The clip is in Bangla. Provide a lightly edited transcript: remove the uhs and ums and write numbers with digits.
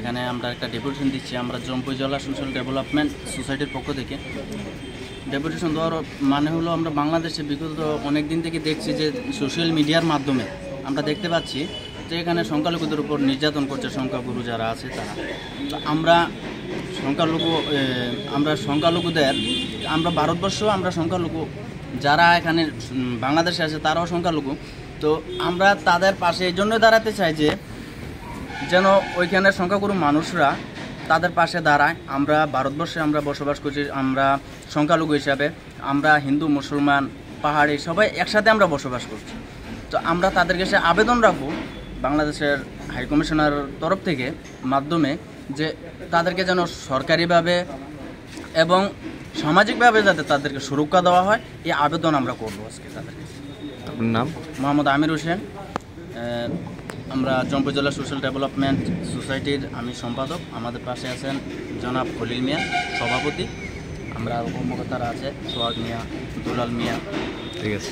এখানে আমরা একটা ডেপুটেশন দিচ্ছি আমরা জম্পুই জেলা সোশ্যাল ডেভেলপমেন্ট সোসাইটির পক্ষ থেকে। ডেপুটেশন দেওয়ার মানে হলো আমরা বাংলাদেশে বিগত অনেক দিন থেকে দেখছি যে সোশ্যাল মিডিয়ার মাধ্যমে আমরা দেখতে পাচ্ছি যে এখানে সংখ্যালঘুদের উপর নির্যাতন করছে সংখ্যাগুরু যারা আছে তারা। তো আমরা সংখ্যালঘুদের আমরা ভারতবর্ষ আমরা সংখ্যালঘু যারা এখানে বাংলাদেশে আছে তারাও সংখ্যালঘু। তো আমরা তাদের পাশে এই জন্য দাঁড়াতে চাই যে যেন ওইখানের সংখ্যাগুরু মানুষরা তাদের পাশে দাঁড়ায়। আমরা ভারতবর্ষে আমরা বসবাস করছি, আমরা সংখ্যালঘু হিসাবে আমরা হিন্দু মুসলমান পাহাড়ি সবাই একসাথে আমরা বসবাস করছি। তো আমরা তাদের কাছে আবেদন রাখবো বাংলাদেশের হাইকমিশনার তরফ থেকে মাধ্যমে যে তাদেরকে যেন সরকারিভাবে এবং সামাজিকভাবে যাতে তাদেরকে সুরক্ষা দেওয়া হয় এই আবেদন আমরা করবো আজকে তাদের কাছে। আপনার নাম? মোহাম্মদ আমির হোসেন, আমরা জম্পুই জেলা সোশ্যাল ডেভেলপমেন্ট সোসাইটির আমি সম্পাদক। আমাদের পাশে আছেন জনাব খলিল মিয়া সভাপতি, আমরা কর্মকর্তারা আছে সোহাগ মিয়া, দুলাল মিয়া। ঠিক আছে।